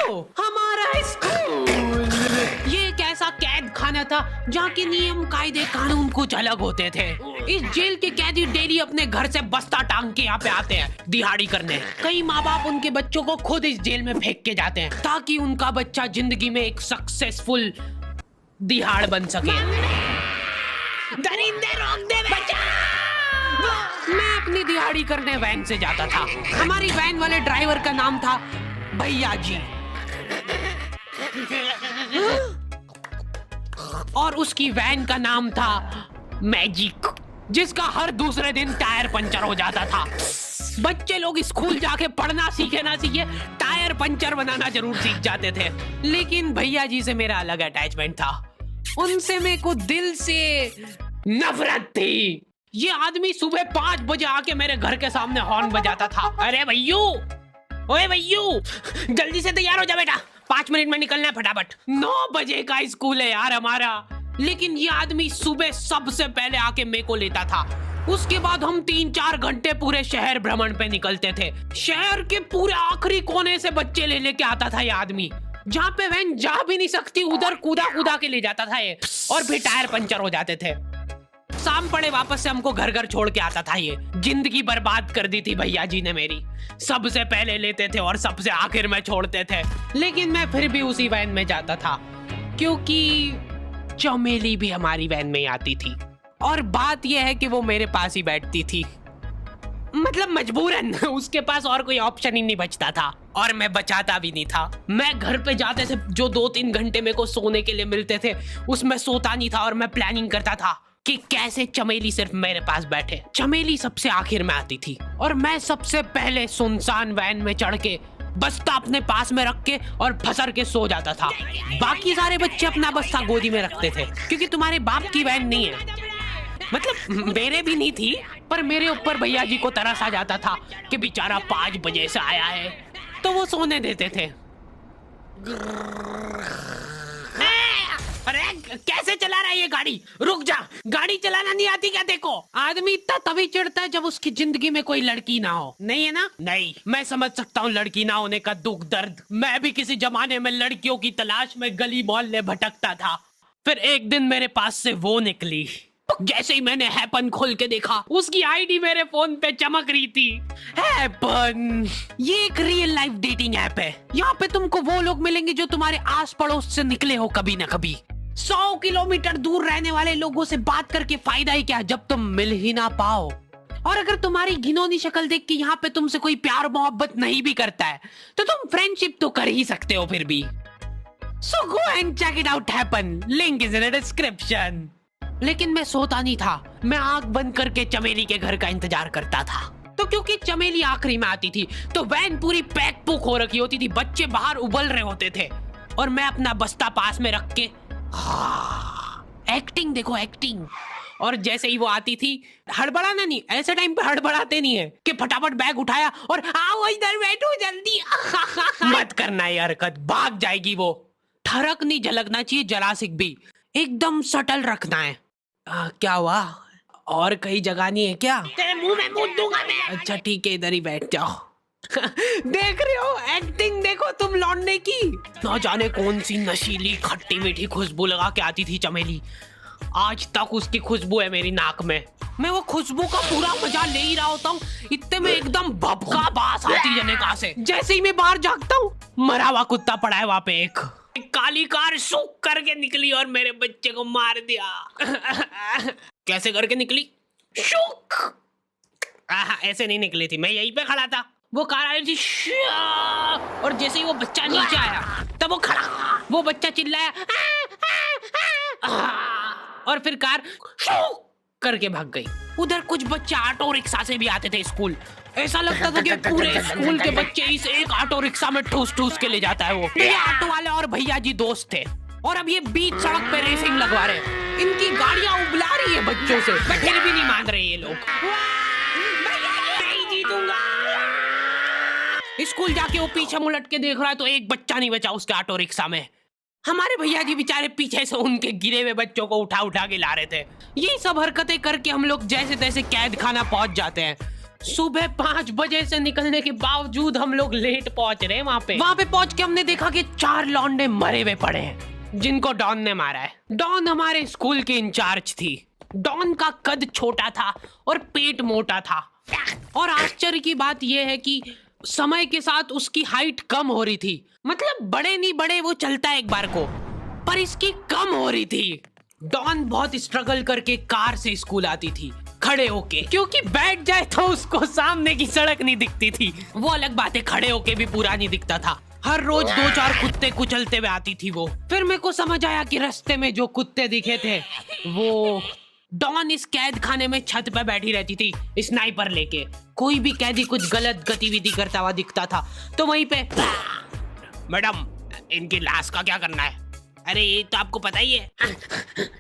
हमारा स्कूल ये एक ऐसा कैद खाना था जहाँ के नियम कायदे कानून कुछ अलग होते थे। इस जेल के कैदी डेली अपने घर से बस्ता टांग के यहाँ पे आते हैं दिहाड़ी करने। कई माँ बाप उनके बच्चों को खुद इस जेल में फेंक के जाते हैं ताकि उनका बच्चा जिंदगी में एक सक्सेसफुल दिहाड़ बन सके। दरिंदे रोक दे बच्चा। मैं अपनी दिहाड़ी करने वैन से जाता था। हमारी वैन वाले ड्राइवर का नाम था भैया जी और उसकी वैन का नाम था मैजिक, जिसका हर दूसरे दिन टायर पंचर हो जाता था। बच्चे लोग स्कूल जाके पढ़ना सीखे ना सीखे टायर पंचर बनाना जरूर सीख जाते थे। लेकिन भैया जी से मेरा अलग अटैचमेंट था। उनसे मेरे को दिल से नफरत थी। ये आदमी सुबह 5 बजे आके मेरे घर के सामने हॉर्न बजाता था। अरे भैयू, ओए भैयू, जल्दी से तैयार हो जा बेटा, 5 मिनट में निकलना है फटाफट। 9 बजे का स्कूल है यार हमारा। लेकिन ये आदमी सुबह सबसे पहले आके मेरे को लेता था। उसके बाद हम 3-4 घंटे पूरे शहर भ्रमण पे निकलते थे। शहर के पूरे आखिरी कोने से बच्चे ले लेके आता था ये आदमी। जहाँ पे वैन जा भी नहीं सकती उधर कूदा के ले जाता था ये, और फिर टायर पंचर हो जाते थे। शाम पड़े वापस से हमको घर छोड़ के आता था ये। जिंदगी बर्बाद कर दी थी भैया जी ने मेरी। सबसे पहले लेते थे और सबसे आखिर में छोड़ते थे। लेकिन मैं फिर भी उसी वैन में जाता था क्योंकि चमेली भी हमारी वैन में आती थी। और बात यह है कि वो मेरे पास ही बैठती थी, मतलब मजबूरन। उसके पास और कोई ऑप्शन ही नहीं बचता था और मैं बचाता भी नहीं था। मैं घर पे जाते थे, जो 2-3 घंटे मेरे को सोने के लिए मिलते थे उसमें सोता नहीं था और मैं प्लानिंग करता था कि कैसे चमेली सिर्फ मेरे पास बैठे। चमेली सबसे आखिर में आती थी और मैं सबसे पहले सुनसान वैन में चढ़ के बस्ता अपने पास में रख के और फसर के सो जाता था। बाकी सारे बच्चे अपना बस्ता गोदी में रखते थे क्योंकि तुम्हारे बाप की वैन नहीं है, मतलब मेरे भी नहीं थी, पर मेरे ऊपर भैया जी को तरस आ जाता था कि बेचारा 5 बजे से आया है, तो वो सोने देते थे। अरे कैसे चला रहा है ये गाड़ी? रुक जा, गाड़ी चलाना नहीं आती क्या? देखो, आदमी इतना तभी चिढ़ता है जब उसकी जिंदगी में कोई लड़की ना हो। नहीं है ना? नहीं, मैं समझ सकता हूँ लड़की ना होने का दुख दर्द। मैं भी किसी जमाने में लड़कियों की तलाश में गली मोहल्ले भटकता था। फिर एक दिन मेरे पास से वो निकली। जैसे ही मैंने हैपन खोल के देखा, उसकी आईडी मेरे फोन पे चमक रही थी। हैपन ये एक रियल लाइफ डेटिंग ऐप है। यहाँ पे तुमको वो लोग मिलेंगे जो तुम्हारे आस पड़ोस से निकले हो कभी ना कभी। 100 किलोमीटर दूर रहने वाले लोगों से बात करके फायदा ही क्या जब तुम मिल ही ना पाओ। और अगर तुम्हारी घिनौनी शक्ल देख के यहाँ पे तुमसे कोई प्यार मोहब्बत नहीं भी करता है तो तुम फ्रेंडशिप तो कर ही सकते हो फिर भी। So go and check it out happen. Link is in the description. लेकिन मैं सोता नहीं था। मैं आंख बंद करके चमेली के घर का इंतजार करता था। तो क्योंकि चमेली आखिरी में आती थी तो वैन पूरी पैक पुक हो रखी होती थी, बच्चे बाहर उबल रहे होते थे और मैं अपना बस्ता पास में रख के एक्टिंग देखो एक्टिंग। और जैसे ही वो आती थी, हड़बड़ाना नहीं, ऐसे टाइम पे हड़बड़ाते नहीं है कि फटाफट बैग उठाया और आओ इधर बैठो जल्दी। मत करना ये हरकत, भाग जाएगी वो। ठरक नहीं झलकना चाहिए जरा सिक भी, एकदम सटल रखना है। क्या हुआ? और कहीं जगह नहीं है क्या? तेरे मुंह में मूत दूंगा मैं। अच्छा ठीक है, इधर ही बैठ जाओ। देख रहे हो एक्टिंग देखो तुम लौंडे की। ना जाने कौन सी नशीली खट्टी मीठी खुशबू लगा के आती थी चमेली। आज तक उसकी खुशबू है मेरी नाक में। मैं वो खुशबू का पूरा मजा ले ही रहा होता हूँ, इतने में एकदम भभका बास आती है जनेका से। जैसे ही मैं बाहर जागता हूँ, मरा हुआ कुत्ता पड़ा है वहां पे। एक काली कार सूख करके निकली और मेरे बच्चे को मार दिया। कैसे करके निकली? शूक। ऐसे नहीं निकली थी, मैं यहीं पे खड़ा था, वो कार आई थी और जैसे ही वो बच्चा नीचे आया तब वो खड़ा, वो बच्चा चिल्लाया और फिर कार शूक करके भाग गई। उधर कुछ बच्चे ऑटो रिक्शा से भी आते थे स्कूल। ऐसा लगता था कि पूरे स्कूल के बच्चे इस एक ऑटो रिक्शा में ठूस ठूस के ले जाता है वो। ये ऑटो वाले और भैया जी दोस्त थे और अब ये बीच सड़क पे रेसिंग लगवा रहे हैं। इनकी गाड़ियां उबला रही है बच्चों से, फिर भी नहीं मान रहे ये लोग। नहीं जीतूंगा। स्कूल जाके वो पीछे मुलट के देख रहा है तो एक बच्चा नहीं बचा उसके ऑटो रिक्शा में। हमारे भैया जी बेचारे पीछे से उनके गिरे हुए बच्चों को उठा उठा के ला रहे थे। यही सब हरकतें करके हम लोग जैसे तैसे कैद खाना पहुंच जाते हैं। सुबह 5 बजे से निकलने के बावजूद हम लोग लेट पहुंच रहे हैं वहाँ पे पहुंच के हमने देखा कि 4 लौंडे मरे हुए पड़े हैं जिनको डॉन ने मारा है। डॉन हमारे स्कूल की इंचार्ज थी। डॉन का कद छोटा था और पेट मोटा था, और आश्चर्य की बात यह है कि समय के साथ उसकी हाइट कम हो रही थी। मतलब बड़े नहीं बड़े वो चलता है एक बार को, पर इसकी कम हो रही थी। डॉन बहुत स्ट्रगल करके कार से स्कूल आती थी खड़े होके, क्योंकि बैठ जाए तो उसको सामने की सड़क नहीं दिखती थी। वो अलग बात है, खड़े होके भी पूरा नहीं दिखता था। हर रोज 2-4 कुत्ते कुचलते हुए आती थी वो। फिर मेरे को समझ आया कि रास्ते में जो कुत्ते दिखे थे वो डॉन इस कैद खाने में छत पे बैठी रहती थी स्नाइपर लेके। कोई भी कैदी कुछ गलत गतिविधि करता हुआ दिखता था तो वहीं पे, मैडम इनकी लाश का क्या करना है? अरे ये तो आपको पता ही है।